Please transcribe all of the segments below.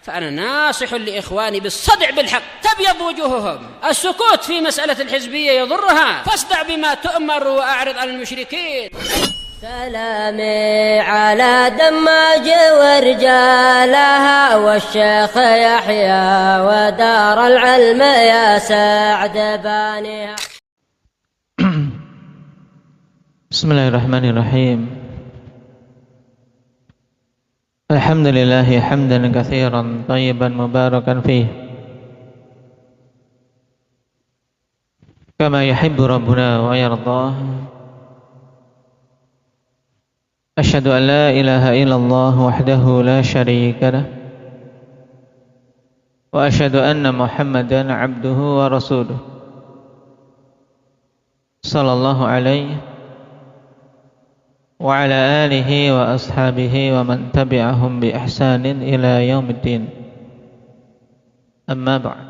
فأنا ناصح لإخواني بالصدع بالحق تبيض وجوههم. السكوت في مسألة الحزبية يضرها، فاصدع بما تؤمر وأعرض عن المشركين. سلامي على دماج ورجالها والشيخ يحيى ودار العلم يا سعد بانيها. بسم الله الرحمن الرحيم. الحمد لله حمدا كثيرا طيبا مباركا فيه كما يحب ربنا ويرضاه. أشهد أن لا إله إلا الله وحده لا شريك له وأشهد أن محمدا عبده ورسوله صلى الله عليه وعلى آله وأصحابه ومن تبعهم بإحسان إلى يوم الدين. أما بعد،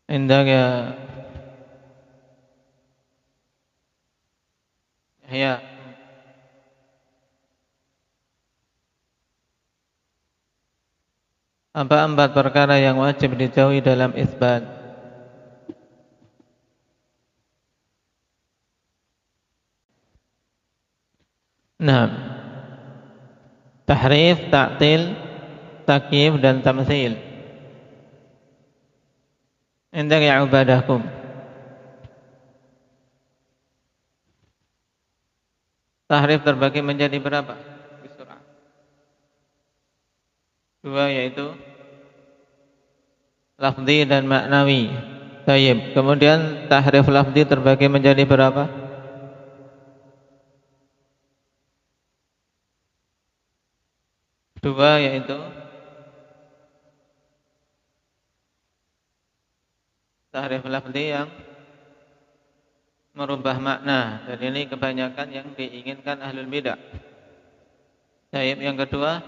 عندك يحيى apa 4 perkara yang wajib dijauhi dalam isbat? Nah, tahrif, ta'til, takyif dan tamtsil. Indah ya ubadahkum. Tahrif terbagi menjadi berapa? Dua, yaitu lafzi dan maknawi. Tayyib. Kemudian tahrif lafzi terbagi menjadi berapa? Dua, yaitu tahrif lafzi yang merubah makna, dan ini kebanyakan yang diinginkan ahlul bidah. Tayyib. Yang kedua,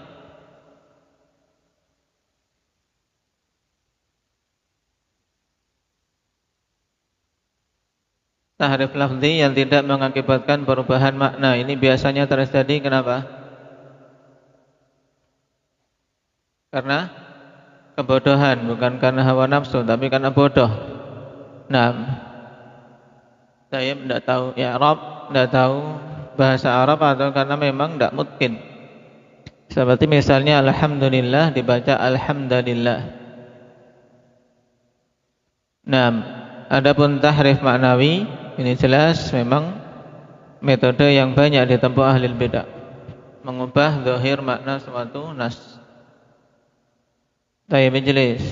tahrif lafzi yang tidak mengakibatkan perubahan makna. Ini biasanya terjadi kenapa? Karena kebodohan, bukan karena hawa nafsu, tapi karena bodoh. Nah, saya tidak tahu i'rab, tidak tahu bahasa Arab, atau karena memang tidak mungkin. Seperti misalnya alhamdulillah dibaca alhamdulillah. Nah, adapun tahrif maknawi, ini jelas memang metode yang banyak ditempuh ahli bidah, mengubah zahir makna suatu nas. Tayyib, jelas.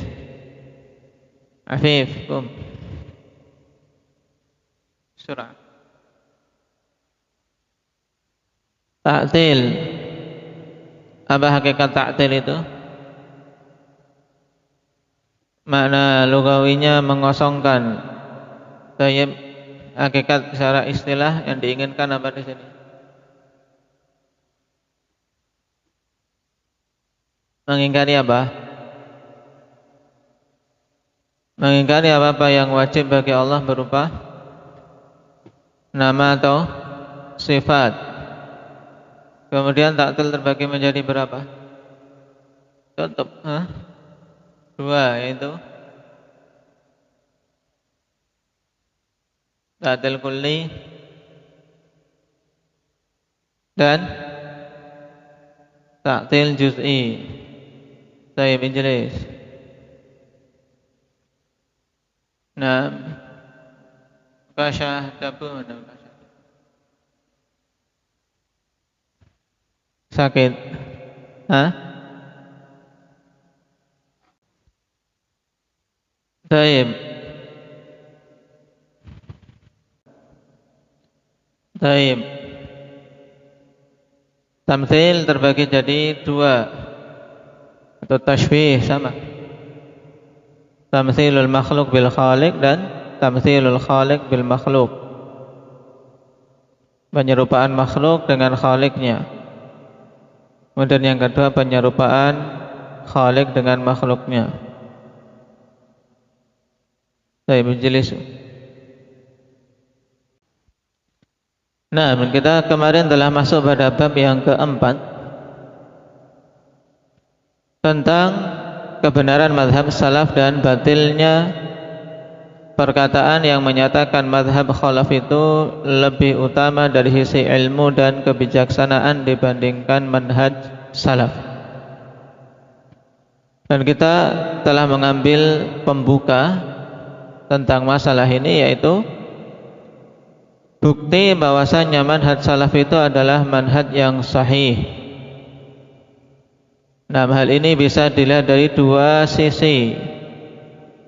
Afif, kum. Surah. Ta'til. Apa hakikat ta'til itu? Makna lugawinya mengosongkan. Tayyib, hakikat secara istilah yang diinginkan apa di sini? Mengingkari apa? Mengingkari apa-apa yang wajib bagi Allah berupa nama atau sifat. Kemudian ta'til terbagi menjadi berapa? Tutup. Dua, yaitu ta'til kulli dan ta'til juz'i. Saya jelas. Nah, kasyah dabun, sakit. Taib. Taib. Tamtsil terbagi jadi dua, atau tashbih sama. Tamtsilul makhluk bil khaliq dan tamtsilul khaliq bil makhluk. Penyerupaan makhluk dengan khaliknya. Kemudian yang kedua, penyerupaan khalik dengan makhluknya. Saya menjelis. Nah, kita kemarin telah masuk pada bab yang keempat, tentang kebenaran madhab salaf dan batilnya perkataan yang menyatakan madhab khalaf itu lebih utama dari sisi ilmu dan kebijaksanaan dibandingkan manhaj salaf. Dan kita telah mengambil pembuka tentang masalah ini, yaitu bukti bahwasanya manhaj salaf itu adalah manhaj yang sahih. Nah, hal ini bisa dilihat dari dua sisi.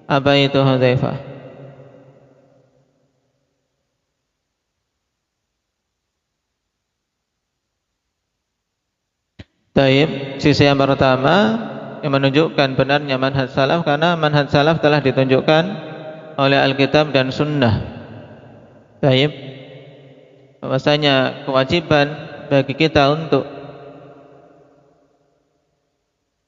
Apa itu, Hudzaifah? Taib, sisi yang pertama yang menunjukkan benarnya manhaj salaf, karena manhaj salaf telah ditunjukkan oleh Alkitab dan Sunnah. Taib, bahwasanya kewajiban bagi kita untuk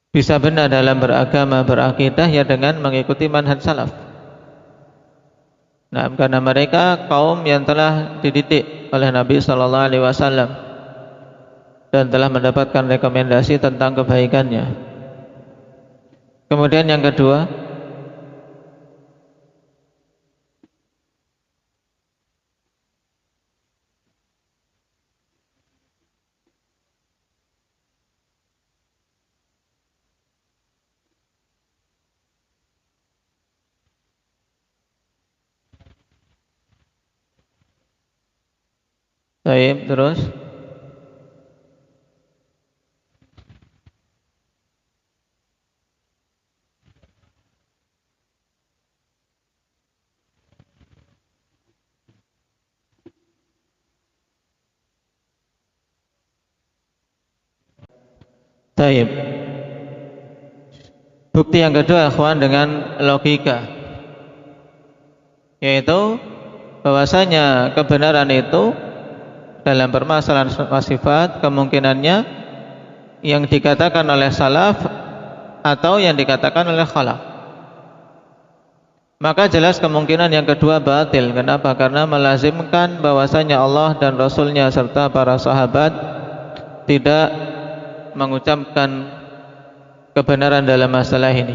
bisa benar dalam beragama, berakidah ya dengan mengikuti manhaj salaf. Nah, karena mereka kaum yang telah dididik oleh Nabi sallallahu alaihi wasallam dan telah mendapatkan rekomendasi tentang kebaikannya. Kemudian yang kedua, baik, terus baik. Bukti yang kedua, ikhwan, dengan logika, yaitu bahwasanya kebenaran itu dalam permasalahan sifat kemungkinannya yang dikatakan oleh salaf atau yang dikatakan oleh khalaf. Maka jelas kemungkinan yang kedua batil. Kenapa? Karena melazimkan bahwasanya Allah dan Rasulnya serta para sahabat tidak mengucapkan kebenaran dalam masalah ini.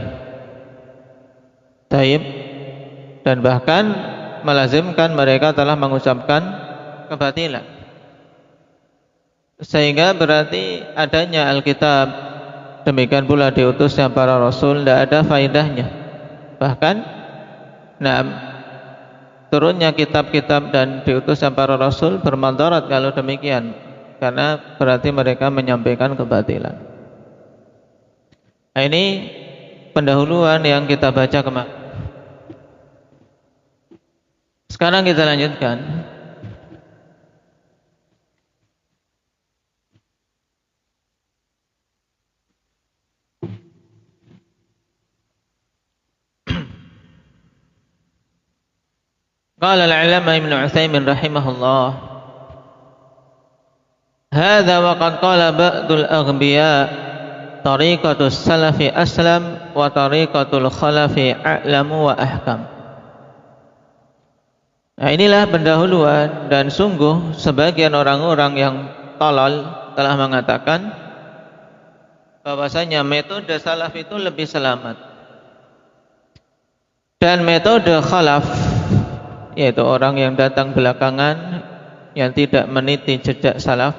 Taib, dan bahkan melazimkan mereka telah mengucapkan kebatilan. Sehingga berarti adanya Alkitab, demikian pula diutusnya para Rasul, tidak ada faedahnya. Bahkan turunnya kitab-kitab dan diutusnya para Rasul bermandarat kalau demikian, karena berarti mereka menyampaikan kebatilan. Nah, ini pendahuluan yang kita baca kemarin. Sekarang kita lanjutkan. Qala al-'alama Ibnu Utsaimin rahimahullah, hadza wa qad qala ba'dul aghbiya tariqatus salafi aslam wa tariqatul khalafi a'lamu wa ahkam. Nah, inilah pendahuluan, dan sungguh sebagian orang-orang yang tolol telah mengatakan bahwasanya metode salaf itu lebih selamat, dan metode khalaf, yaitu orang yang datang belakangan yang tidak meniti jejak salaf,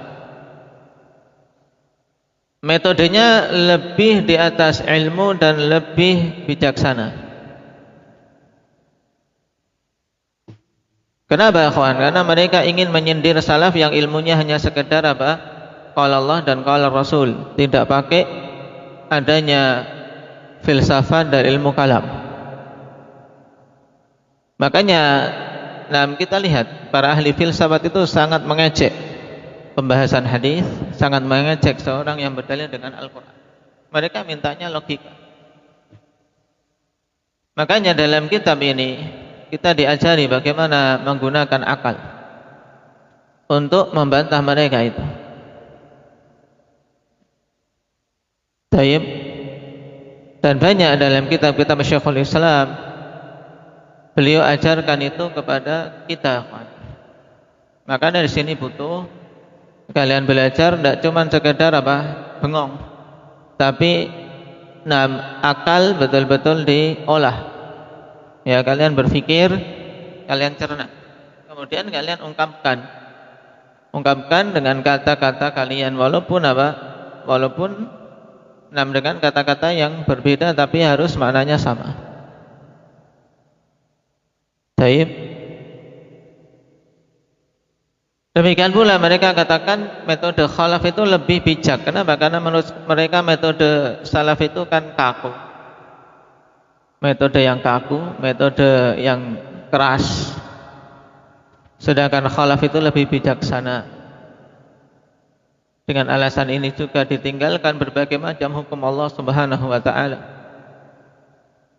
metodenya lebih di atas ilmu dan lebih bijaksana. Kenapa, kawan? Karena mereka ingin menyindir salaf yang ilmunya hanya sekedar apa? Qala Allah dan qala Rasul, tidak pakai adanya filsafat dan ilmu kalam. Makanya kita lihat para ahli filsafat itu sangat mengejek pembahasan hadis, sangat mengejek seorang yang berdalil dengan Al-Quran. Mereka mintanya logika. Makanya dalam kitab ini kita diajari bagaimana menggunakan akal untuk membantah mereka itu. Taib. Dan banyak dalam kitab-kitab Syekhul Islam beliau ajarkan itu kepada kita. Maka dari sini butuh kalian belajar, tidak cuma sekedar bengong, tapi akal betul-betul diolah. Ya, kalian berpikir, kalian cerna. Kemudian kalian ungkapkan dengan kata-kata kalian, walaupun dengan kata-kata yang berbeda tapi harus maknanya sama. Baik. Demikian pula mereka katakan metode khalaf itu lebih bijak. Kenapa? Karena menurut mereka metode salaf itu kan kaku. Metode yang kaku, metode yang keras. Sedangkan khalaf itu lebih bijaksana. Dengan alasan ini juga ditinggalkan berbagai macam hukum Allah Subhanahu wa taala.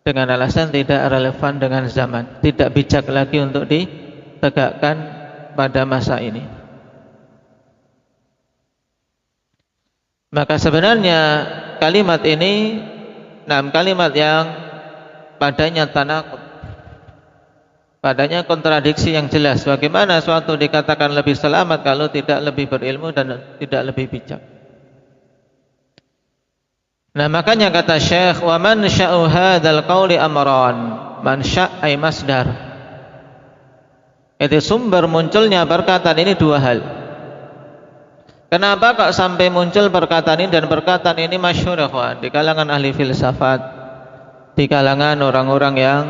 Dengan alasan tidak relevan dengan zaman, tidak bijak lagi untuk ditegakkan pada masa ini. Maka sebenarnya kalimat ini kalimat yang padanya tanaqud, padanya kontradiksi yang jelas. Bagaimana suatu dikatakan lebih selamat kalau tidak lebih berilmu dan tidak lebih bijak? Nah, makanya kata Syekh, wa man sya'u hadzal qauli amran. Man sya'ai masdar. Itu sumber munculnya perkataan ini dua hal. Kenapa kok sampai muncul perkataan ini? Dan perkataan ini masyhur ikhwan di kalangan ahli filsafat, di kalangan orang-orang yang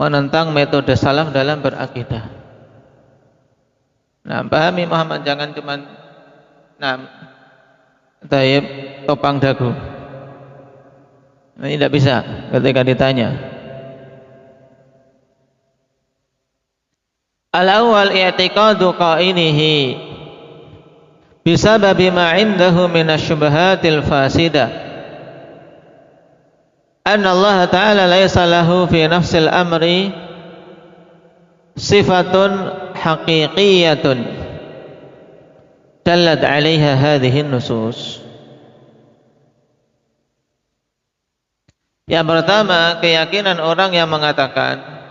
menentang metode salaf dalam berakidah. Pahami Muhammad, jangan cuman topang dagu. Ini tidak bisa ketika ditanya. Al-awwal i'tiqadu qainihi bisababi ma 'indahu minasyubhatil fasidah anna Allah ta'ala laysa lahu fi nafsil amri sifatun haqiqiyatun dallat 'alaiha hadhihi nusus. Yang pertama, keyakinan orang yang mengatakan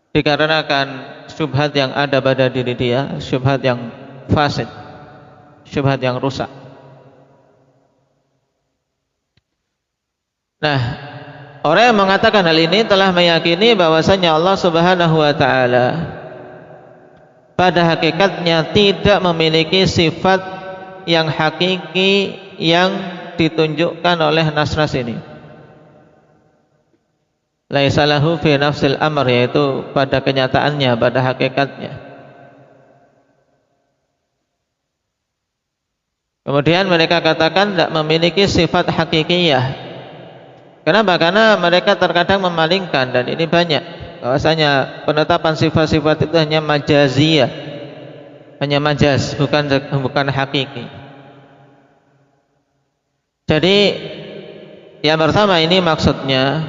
dikarenakan syubhat yang ada pada diri dia, syubhat yang fasid, syubhat yang rusak. Nah, orang yang mengatakan hal ini telah meyakini bahwasanya Allah Subhanahu wa taala pada hakikatnya tidak memiliki sifat yang hakiki yang ditunjukkan oleh nas-nas ini. Laisa lahu fi nafsil amr, yaitu pada kenyataannya, pada hakikatnya. Kemudian mereka katakan tidak memiliki sifat hakikiyah. Kenapa? Karena mereka terkadang memalingkan, dan ini banyak, bahwasanya penetapan sifat-sifat itu hanya majaziyah, hanya majaz, bukan hakiki. Jadi yang pertama ini maksudnya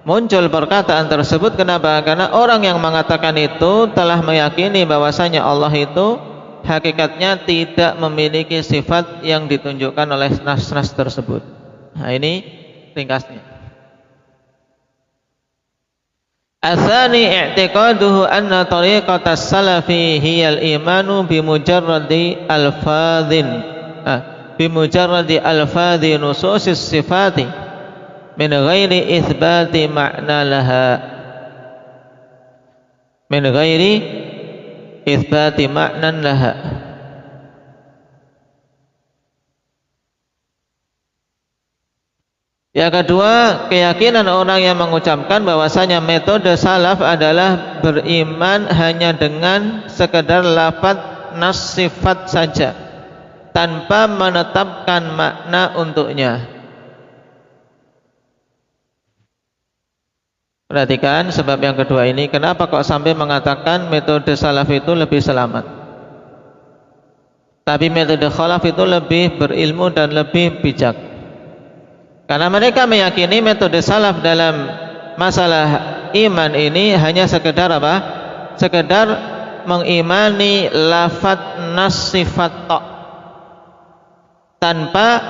muncul perkataan tersebut. Kenapa? Karena orang yang mengatakan itu telah meyakini bahwasanya Allah itu hakikatnya tidak memiliki sifat yang ditunjukkan oleh nas-nas tersebut. Nah, ini ringkasnya. Atsani i'tiqaduhu anna tariqatas salafi hiyal imanu bimujarradi alfadhi nususis sifati min ghairi itsbati ma'na laha, min ghairi itsbati ma'nan laha. Yang kedua, keyakinan orang yang mengucapkan bahwasanya metode salaf adalah beriman hanya dengan sekedar lafaz nas sifat saja tanpa menetapkan makna untuknya. Perhatikan sebab yang kedua ini, kenapa kok sampai mengatakan metode salaf itu lebih selamat, tapi metode khalaf itu lebih berilmu dan lebih bijak. Karena mereka meyakini metode salaf dalam masalah iman ini hanya sekedar apa? Sekedar mengimani lafaz nas sifat tok, tanpa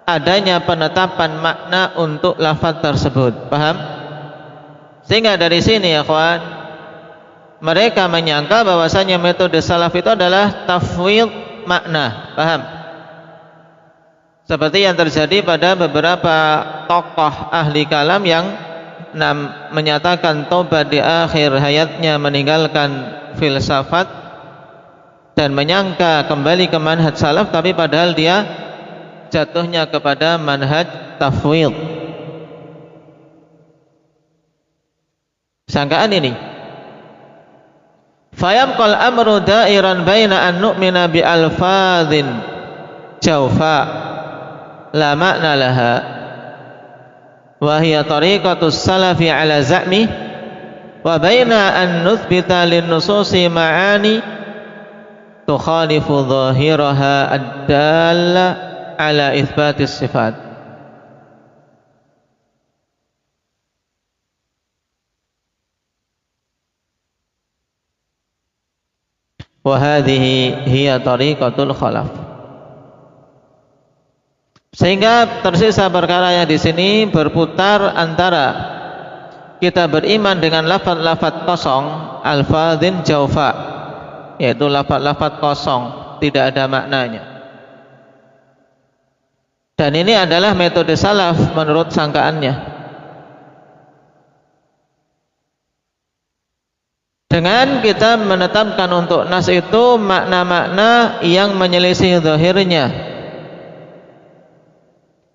adanya penetapan makna untuk lafaz tersebut. Paham? Sehingga dari sini ya kawan, mereka menyangka bahwasanya metode salaf itu adalah tafwid makna. Paham? seperti yang terjadi pada beberapa tokoh ahli kalam yang menyatakan tobat di akhir hayatnya, meninggalkan filsafat dan menyangka kembali ke manhaj salaf, tapi padahal dia jatuhnya kepada manhaj tafwid. Sangkaan ini, fayabqal amru da'iran baina an nu'mina bi alfadhin jawfa la makna laha wa hiya tariqatus salafi ala za'mi wa baina an nuthbita lin nususi ma'ani tukhalifu dhahiraha ad-dalla ala itsbatis sifat. Wa hadhihi hiya tariqatul khalaf. Sehingga tersisa perkara yang di sini berputar antara kita beriman dengan lafaz-lafaz kosong, alfadzin jaufa, yaitu lafaz-lafaz kosong, tidak ada maknanya. Dan ini adalah metode salaf menurut sangkaannya. Dengan kita menetapkan untuk nas itu makna-makna yang menyelisih zahirnya,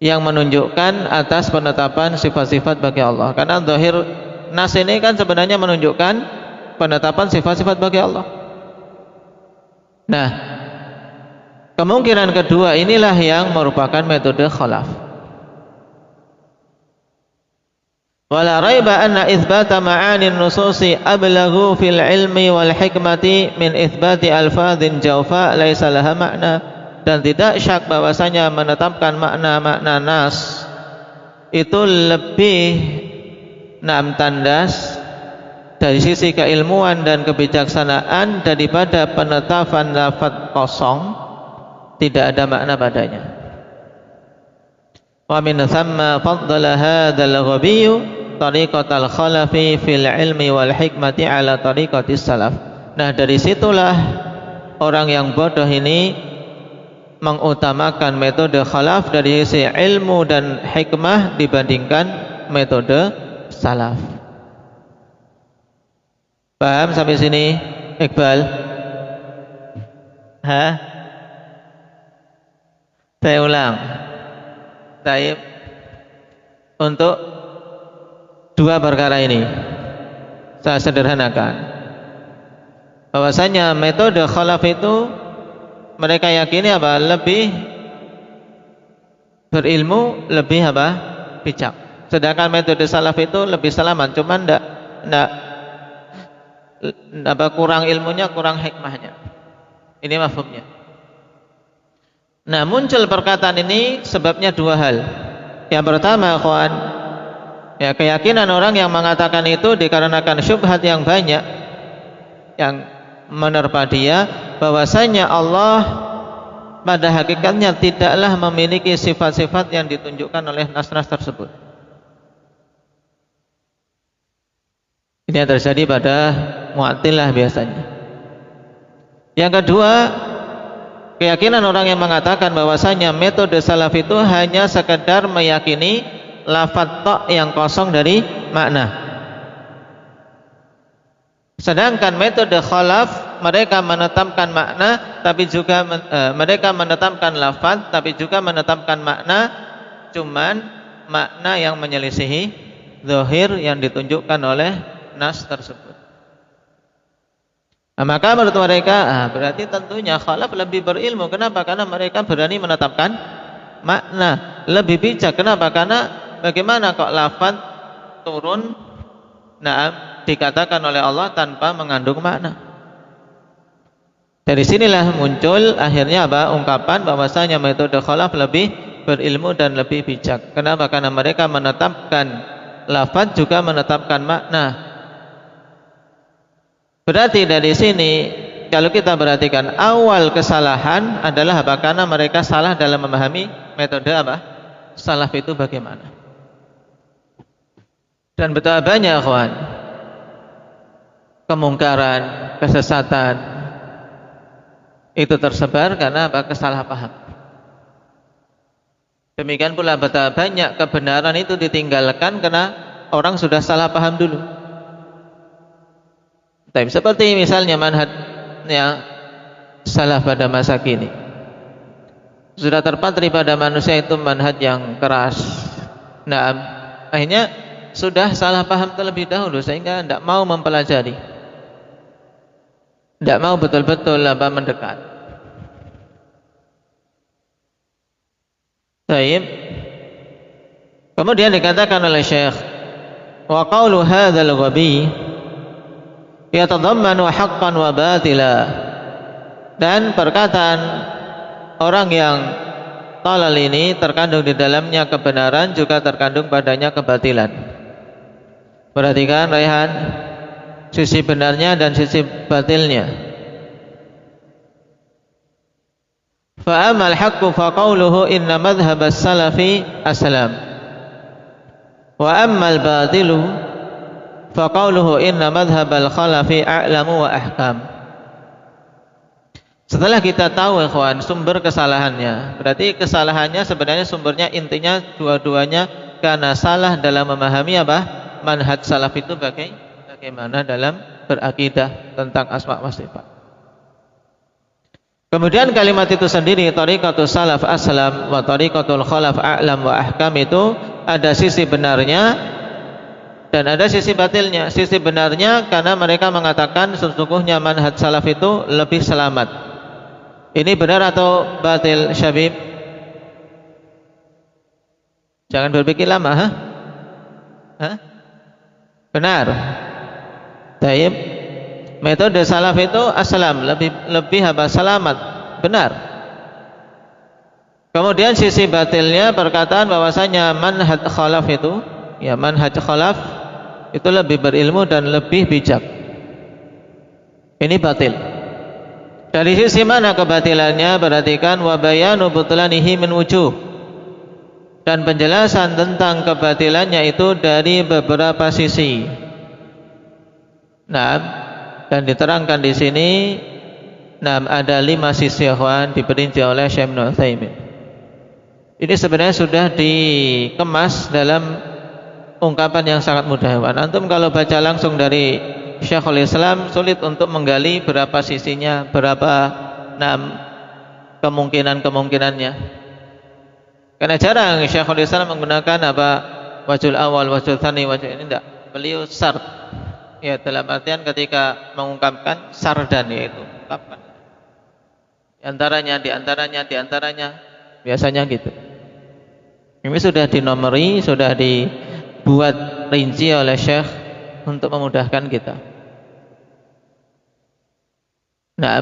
yang menunjukkan atas penetapan sifat-sifat bagi Allah. Karena zahir nas ini kan sebenarnya menunjukkan penetapan sifat-sifat bagi Allah. Nah, kemungkinan kedua inilah yang merupakan metode khalaf. Wala raiba anna itsbata ma'anin nususi ablaghu fil ilmi wal hikmati min itsbati alfadzin jawfa laisa laha makna. Dan tidak syak bahwasanya menetapkan makna-makna nas itu lebih tandas dari sisi keilmuan dan kebijaksanaan daripada penetapan lafaz kosong, tidak ada makna padanya. Wa min thamma faddala hadzal ghabiyyu tariqatal khalafi fil ilmi wal hikmati ala tariqatis salaf. Nah, dari situlah orang yang bodoh ini mengutamakan metode khalaf dari sisi ilmu dan hikmah dibandingkan metode salaf. Paham sampai sini, Iqbal? Saya ulang. Taib. Untuk dua perkara ini saya sederhanakan. Bahwasanya metode khalaf itu mereka yakini apa? Lebih berilmu, lebih apa? Bijak. Sedangkan metode salaf itu lebih selamat, cuman ndak kurang ilmunya, kurang hikmahnya. Ini mafhumnya. Nah, muncul perkataan ini sebabnya dua hal. Yang pertama, ikhwan, ya, keyakinan orang yang mengatakan itu dikarenakan syubhat yang banyak yang menerpa dia, bahwasanya Allah pada hakikatnya tidaklah memiliki sifat-sifat yang ditunjukkan oleh nas-nas tersebut. Ini yang terjadi pada Mu'tazilah biasanya. Yang kedua, keyakinan orang yang mengatakan bahwasanya metode salaf itu hanya sekedar meyakini lafadz ta' yang kosong dari makna. Sedangkan metode khalaf mereka menetapkan makna, tapi juga mereka menetapkan lafadz, tapi juga menetapkan makna, cuman makna yang menyelisihi zahir yang ditunjukkan oleh nas tersebut. Nah, maka menurut mereka berarti tentunya khalaf lebih berilmu. Kenapa? Karena mereka berani menetapkan makna, lebih bijak. Kenapa? Karena bagaimana kok lafadz turun dikatakan oleh Allah tanpa mengandung makna. Dari sinilah muncul akhirnya ungkapan bahwasanya metode khalaf lebih berilmu dan lebih bijak. Kenapa? Karena mereka menetapkan lafadz juga menetapkan makna. Berarti dari sini kalau kita perhatikan awal kesalahan adalah karena mereka salah dalam memahami metode salaf itu bagaimana. Dan betapa banyak kawan kemungkaran, kesesatan itu tersebar karena kesalahpaham. Demikian pula betapa banyak kebenaran itu ditinggalkan karena orang sudah salah paham dulu. Tapi seperti misalnya manhaj yang salaf pada masa kini, sudah terpatri pada manusia itu manhaj yang keras. Nah, akhirnya sudah salah paham terlebih dahulu sehingga tidak mau mempelajari, tidak mau betul-betul mendekat. Baik. Kemudian dikatakan oleh Syekh, wa qawlu hadzal ghabi yatadammanu haqqan wa batila, dan perkataan orang yang talal ini terkandung di dalamnya kebenaran, juga terkandung padanya kebatilan. Perhatikan Raihan, sisi benarnya dan sisi batilnya. Fa amal haqqu fa qawluhu inna madhhab as-salafi aslam, wa ammal batilu fa qawluhu inna madhhab al-khalafi a'lamu wa ahkam. Setelah kita tahu ikhwan sumber kesalahannya, berarti kesalahannya sebenarnya sumbernya intinya dua-duanya karena salah dalam memahami apa? Manhaj salaf itu bagaimana dalam berakidah tentang asma wa sifat. Kemudian kalimat itu sendiri, tariqatus salaf aslam wa tariqatul khalaf a'lam wa ahkam, itu ada sisi benarnya dan ada sisi batilnya. Sisi benarnya karena mereka mengatakan sesungguhnya manhaj salaf itu lebih selamat. Ini benar atau batil, Syabib? Jangan berpikir lama, ha? Benar. Taib. Metode salaf itu aslam, lebih apa? Selamat. Benar. Kemudian sisi batilnya perkataan bahwasanya manhaj khalaf itu, ya manhaj khalaf itu lebih berilmu dan lebih bijak. Ini batil. Dari sisi mana kebatilannya? Perhatikan, wa bayanu butlanihi min wujuh, dan penjelasan tentang kebatilannya itu dari beberapa sisi. Nah, dan diterangkan di sini, nah ada 5 sisi ikhwan diperinci oleh Syekh Ibnu Utsaimin. Ini sebenarnya sudah dikemas dalam ungkapan yang sangat mudah. Antum kalau baca langsung dari Syekhul Islam sulit untuk menggali berapa sisinya, berapa kemungkinan-kemungkinannya. Karena jarang Syekhul Islam menggunakan apa? Wajhul awal, wajhul tsani, wajhul ini tidak. Beliau sard. Ya, dalam artian ketika mengungkapkan sardan, yaitu ungkapkan di antaranya biasanya gitu. Ini sudah dinomori, sudah dibuat rinci oleh Syekh untuk memudahkan kita. Nah,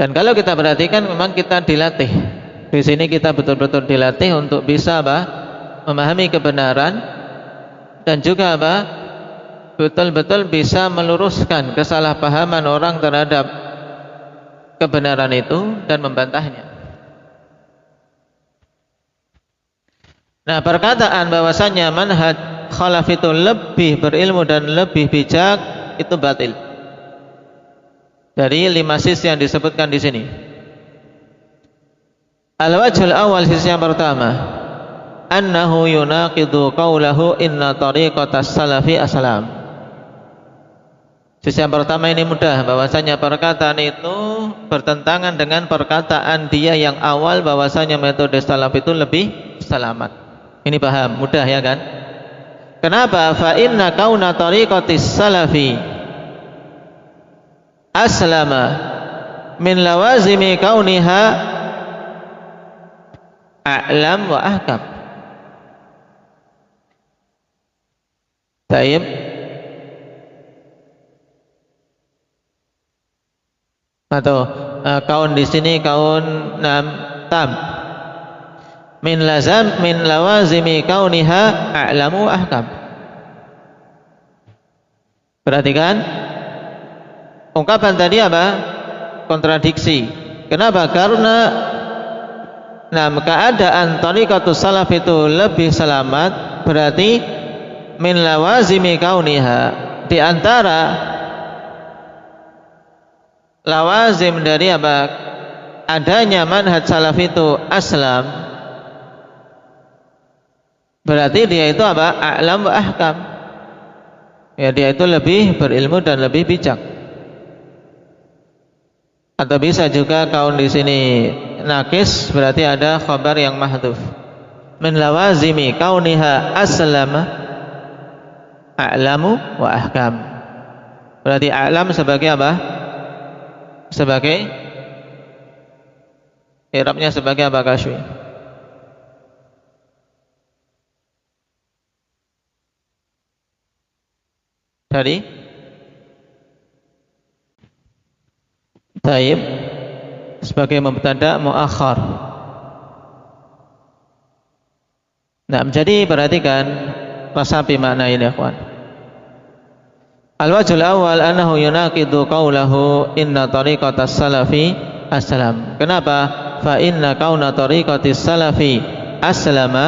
dan kalau kita perhatikan memang kita dilatih. Di sini kita betul-betul dilatih untuk bisa apa? Memahami kebenaran. Dan juga apa? Betul-betul bisa meluruskan kesalahpahaman orang terhadap kebenaran itu dan membantahnya. Nah, perkataan bahwasanya manhaj khalaf itu lebih berilmu dan lebih bijak itu batil. Dari 5 sisi yang disebutkan di sini. Al-wajhul awal, sisi yang pertama, annahu yunaqidu qawlahu inna tariqatas salafi aslam. Sisi yang pertama ini mudah, bahwasanya perkataan itu bertentangan dengan perkataan dia yang awal bahwasanya metode salaf itu lebih selamat. Ini paham, mudah ya kan? Kenapa? Fa inna kauna tariqatis salafi aslama min lawazimi kauniha a'lam wa ahkam. Taib. Atau kaun di sini kaun tam. Min lawazimi kauniha a'lamu ahkam. Perhatikan ungkapan tadi apa? Kontradiksi. Kenapa? Karena keadaan tariqatus salaf itu lebih selamat, berarti min lawazimi kauniha, di antara lawazim dari apa? adanya manhaj salaf itu aslam, berarti dia itu apa? A'lam wa ahkam. Ya, dia itu lebih berilmu dan lebih bijak. Atau bisa juga kaun di sini nakis, berarti ada khabar yang mahdhuf. Min lawazimi kauniha aslama a'lamu wa ahkam. Berarti a'lam sebagai apa? Sebagai i'rabnya sebagai apa, Kaswi? Dari taib sebagai mubtada muakhar. Nah, jadi perhatikan rasapi makna ini, ikhwan. Al-wajhul awal annahu yunaqidu qawlahu inna tariqatas salafi aslam. Kenapa? Fa inna kauna tariqatis salafi aslama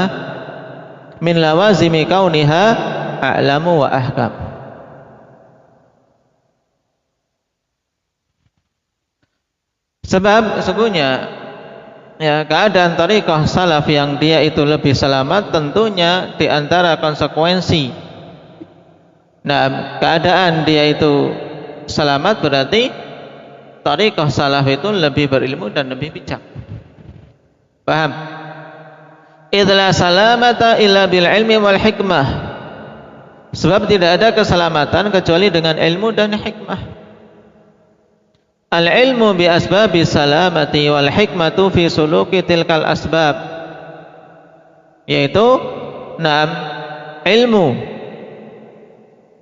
min lawazimi kauniha a'lamu wa ahkam. Sebab sesungguhnya ya, keadaan tariqah salaf yang dia itu lebih selamat, tentunya di antara konsekuensi keadaan dia itu selamat berarti tariqah salaf itu lebih berilmu dan lebih bijak. Paham? Idla salamata illa bil ilmi wal hikmah. Sebab tidak ada keselamatan kecuali dengan ilmu dan hikmah. Al-ilmu bi asbabi salamati wal hikmatu fi suluki tilkal asbab, yaitu ilmu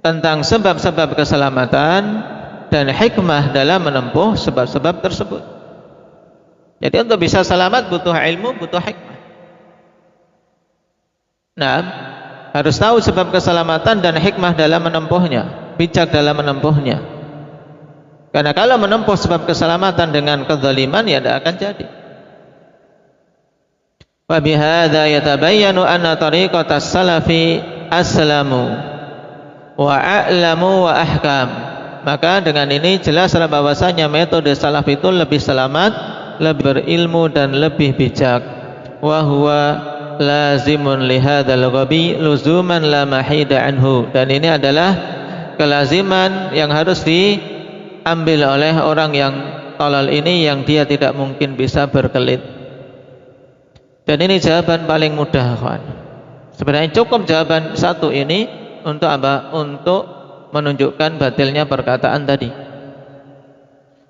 tentang sebab-sebab keselamatan dan hikmah dalam menempuh sebab-sebab tersebut. Jadi untuk bisa selamat butuh ilmu, butuh hikmah. Harus tahu sebab keselamatan dan hikmah dalam menempuhnya, bijak dalam menempuhnya. Karena kalau menempuh sebab keselamatan dengan kezaliman, ya tidak akan jadi. Wa bihadza yatabayyanu anna tariqatas salafi aslamu wa a'lamu wa ahkam. Maka dengan ini jelaslah bahwasanya metode salaf itu lebih selamat, lebih berilmu dan lebih bijak. Wa huwa lazimun li hadzal ghabi luzuman la mahida anhu. Dan ini adalah kelaziman yang harus diambil oleh orang yang tolol ini, yang dia tidak mungkin bisa berkelit. Dan ini jawaban paling mudah, kawan. Sebenarnya cukup jawaban satu ini untuk apa? Untuk menunjukkan batilnya perkataan tadi.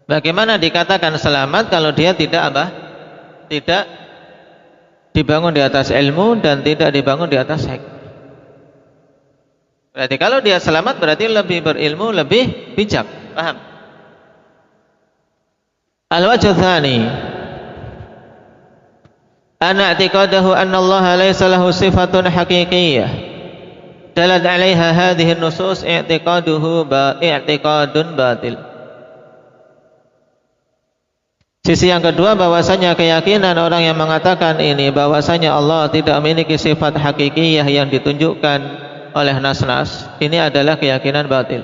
Bagaimana dikatakan selamat kalau dia tidak apa? Tidak dibangun di atas ilmu dan tidak dibangun di atas hikmah. Berarti kalau dia selamat berarti lebih berilmu, lebih bijak. Paham? Al-wajh tsani ana i'tiqadahu anna Allah laysa lahu sifatun haqiqiyyah dalat 'alaiha hadhihi an-nusus i'tiqaduhu i'tiqadun batil. Sisi yang kedua, bahwasanya keyakinan orang yang mengatakan ini bahwasanya Allah tidak memiliki sifat hakikiyah yang ditunjukkan oleh nas-nas, ini adalah keyakinan batil.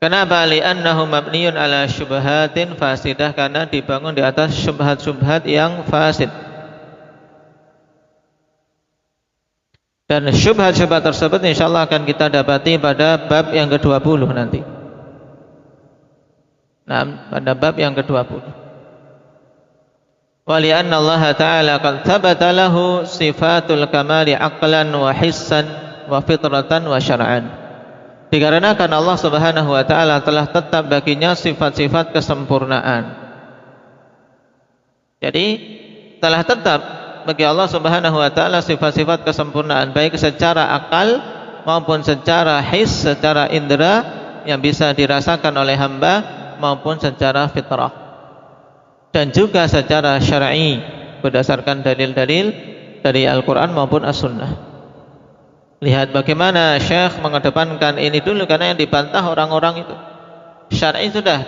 Kenapa? Li'annahu mabniyun ala syubhatin fasidah, karena dibangun di atas syubhat-syubhat yang fasid. Dan syubhat-syubhat tersebut insyaallah akan kita dapati pada bab yang ke-20 nanti. Pada bab yang ke-20. Wa li'anna Allah Ta'ala qad thabata lahu sifatul kamali aqlan wa hissan wa fitratan wa syar'an. Dikarenakan Allah Subhanahu wa Ta'ala telah tetap baginya sifat-sifat kesempurnaan. Jadi telah tetap bagi Allah Subhanahu wa Ta'ala sifat-sifat kesempurnaan, baik secara akal maupun secara his, secara indera yang bisa dirasakan oleh hamba, maupun secara fitrah, dan juga secara syar'i berdasarkan dalil-dalil dari Al-Quran maupun As-Sunnah. Lihat bagaimana Syekh mengedepankan ini dulu, karena yang dibantah orang-orang itu syar'i sudah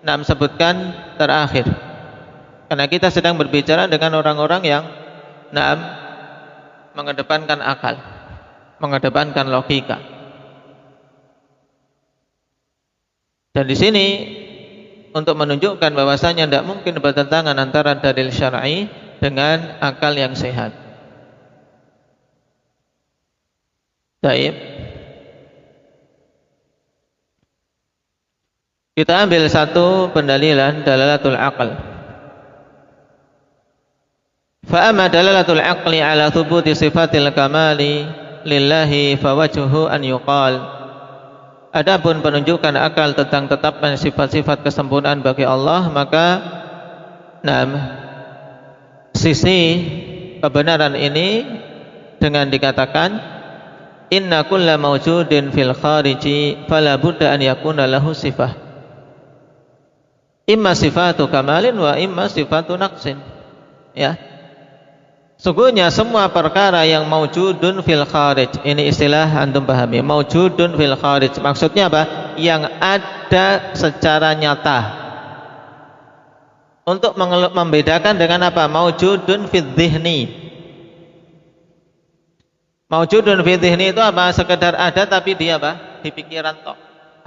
disebutkan terakhir. Karena kita sedang berbicara dengan orang-orang yang mengedepankan akal, mengedepankan logika. Dan di sini untuk menunjukkan bahwasanya tidak mungkin bertentangan antara dalil syar'i dengan akal yang sehat. Baik. Kita ambil satu pendalilan dalalatul aql. Fa amma dalalatul aqli ala thubuti sifatil kamali lillahi fawajhuhu an yuqal. Adapun penunjukan akal tentang tetapnya sifat-sifat kesempurnaan bagi Allah, maka sisi kebenaran ini dengan dikatakan inna kulla mawjudin fil khariji fala budda an yakuna lahu sifah. Imma sifatu kamalin wa imma sifatu naqsin. Ya. Sungguhnya semua perkara yang maujudun fil kharij, ini istilah antum pahami. Maujudun fil kharij maksudnya apa? Yang ada secara nyata. Untuk membedakan dengan apa? Maujudun fil dhihni. Maujudun fil dhihni itu apa? Sekedar ada tapi dia apa? Di pikiran tok.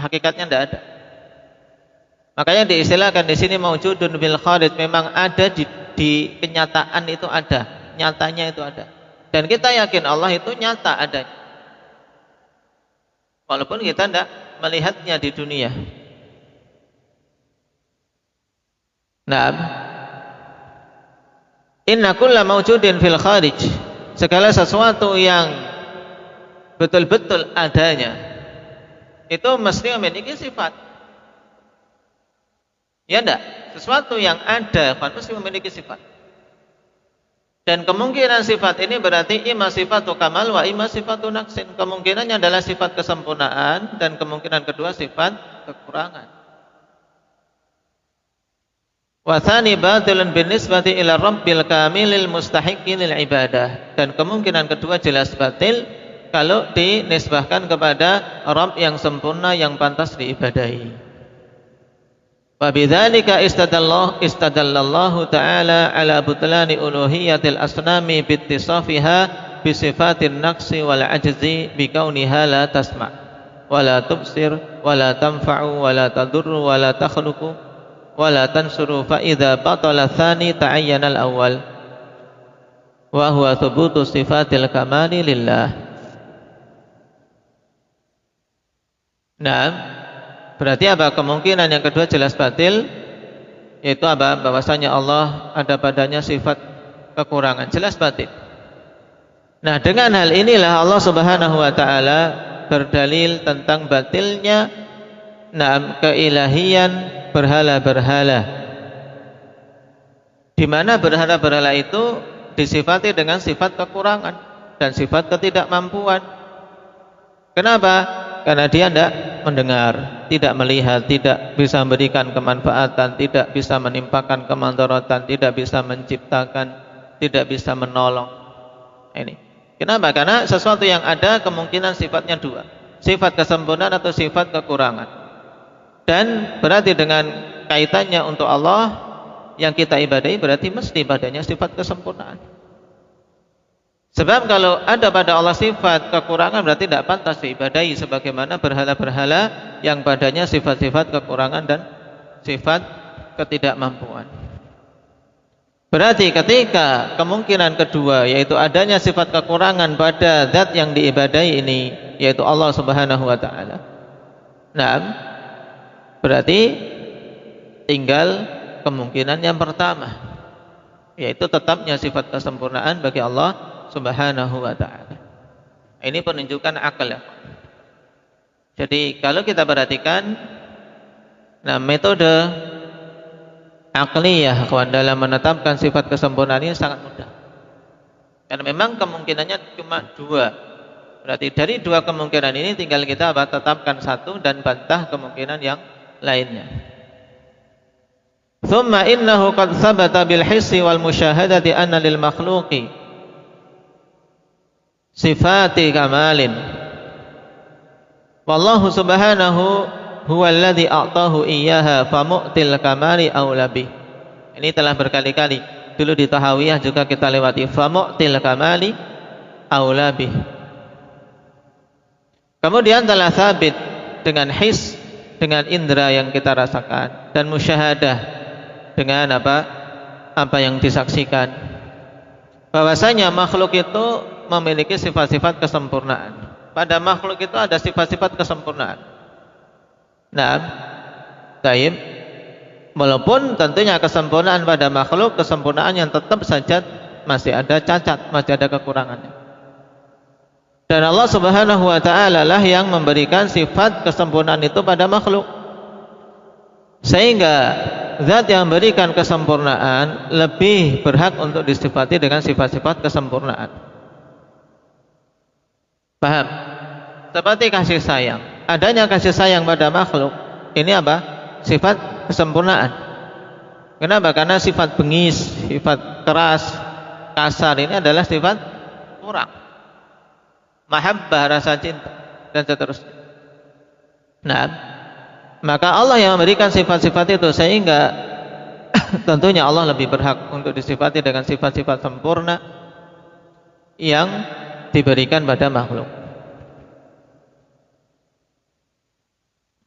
Hakikatnya tidak ada. Makanya diistilahkan di sini maujudun fil kharij, memang ada di kenyataan itu ada, nyatanya itu ada. Dan kita yakin Allah itu nyata adanya. Walaupun kita tidak melihatnya di dunia. Naam. Inna kulla maujudin fil kharij, segala sesuatu yang betul-betul adanya itu mesti memiliki sifat. Ya enggak? Sesuatu yang ada mesti memiliki sifat. Dan kemungkinan sifat ini berarti imma sifatu kamal wa imma sifatu naqsin. Kemungkinannya adalah sifat kesempurnaan dan kemungkinan kedua sifat kekurangan. Wa tsani batilun binisbati ila rabbil kamilil mustahiqqi lil ibadah. Dan kemungkinan kedua jelas batil kalau dinisbahkan kepada Rabb yang sempurna yang pantas diibadahi. Wa bidzalika istadallallahu ta'ala ala butlani uluhiyatil asnami bittisafiha bi sifatin naqsi wal ajzi bi kauniha la tasma' wa la tubsir wa la tanfa'u wa la tadurru wa la takhluqu wa la tansuru fa idza batala tsani ta'ayyana al awwal wa huwa thubutu sifatil kamali lillah. Naam. Berarti apa? Kemungkinan yang kedua jelas batil, yaitu apa? Bahwasanya Allah ada padanya sifat kekurangan, jelas batil. Nah, dengan hal inilah Allah Subhanahu wa taala berdalil tentang batilnya keilahian berhala-berhala. Di mana berhala-berhala itu disifati dengan sifat kekurangan dan sifat ketidakmampuan. Kenapa? Karena dia tidak mendengar, tidak melihat, tidak bisa memberikan kemanfaatan, tidak bisa menimpakan kemandaratan, tidak bisa menciptakan, tidak bisa menolong. Ini. Kenapa? Karena sesuatu yang ada kemungkinan sifatnya dua, sifat kesempurnaan atau sifat kekurangan. Dan berarti dengan kaitannya untuk Allah yang kita ibadahi berarti mesti padanya sifat kesempurnaan. Sebab kalau ada pada Allah sifat kekurangan berarti tidak pantas diibadahi, sebagaimana berhala-berhala yang padanya sifat-sifat kekurangan dan sifat ketidakmampuan. Berarti ketika kemungkinan kedua yaitu adanya sifat kekurangan pada zat yang diibadahi ini, yaitu Allah Subhanahu wa taala. Nah, berarti tinggal kemungkinan yang pertama, yaitu tetapnya sifat kesempurnaan bagi Allah Subhanahu wa ta'ala. Ini penunjukan akal ya. Jadi kalau kita perhatikan metode akliyah dalam menetapkan sifat kesempurnaan ini sangat mudah. Karena memang kemungkinannya cuma dua. Berarti dari dua kemungkinan ini tinggal kita tetapkan satu dan bantah kemungkinan yang lainnya. Thumma innahu qad thabata bil hissi wal musyahadati anna lil makhluqi sifati kamalin wallahu subhanahu huwa alladhi a'tahu iyyaha famu'til kamali aulabi. Ini telah berkali-kali dulu di tahawiyah juga kita lewati, famu'til kamali aulabi. Kemudian telah sabit dengan his dengan indera yang kita rasakan, dan musyahadah dengan apa yang disaksikan. Bahwasanya makhluk itu memiliki sifat-sifat kesempurnaan. Pada makhluk itu ada sifat-sifat kesempurnaan. Nah, taib, walaupun tentunya kesempurnaan pada makhluk, kesempurnaan yang tetap saja masih ada cacat, masih ada kekurangannya. Dan Allah Subhanahu wa ta'ala lah yang memberikan sifat kesempurnaan itu pada makhluk, sehingga zat yang memberikan kesempurnaan lebih berhak untuk disifati dengan sifat-sifat kesempurnaan. Paham? Seperti kasih sayang. Adanya kasih sayang pada makhluk, ini apa? Sifat kesempurnaan. Kenapa? Karena sifat bengis, sifat keras, kasar ini adalah sifat kurang. Mahabbah, rasa cinta, dan seterusnya. Nah, maka Allah yang memberikan sifat-sifat itu, sehingga tentunya Allah lebih berhak untuk disifati dengan sifat-sifat sempurna yang diberikan pada makhluk.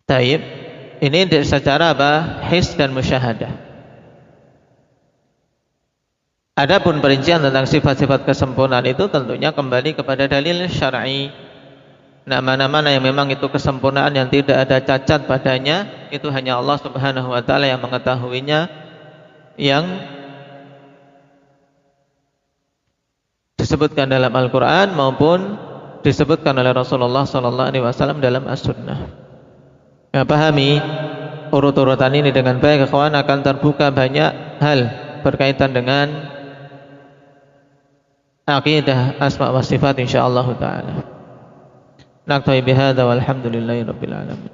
Taib, ini secara his dan musyahadah. Adapun perincian tentang sifat-sifat kesempurnaan itu tentunya kembali kepada dalil syar'i. Nah, mana-mana yang memang itu kesempurnaan yang tidak ada cacat padanya, itu hanya Allah Subhanahu wa ta'ala yang mengetahuinya, yang disebutkan dalam Al-Quran maupun disebutkan oleh Rasulullah SAW dalam As-Sunnah. Nah, pahami urut-urutan ini dengan baik, kawan, akan terbuka banyak hal berkaitan dengan aqidah asma wa sifat insyaallah ta'ala. Naktabi bihadza walhamdulillahi rabbil alamin.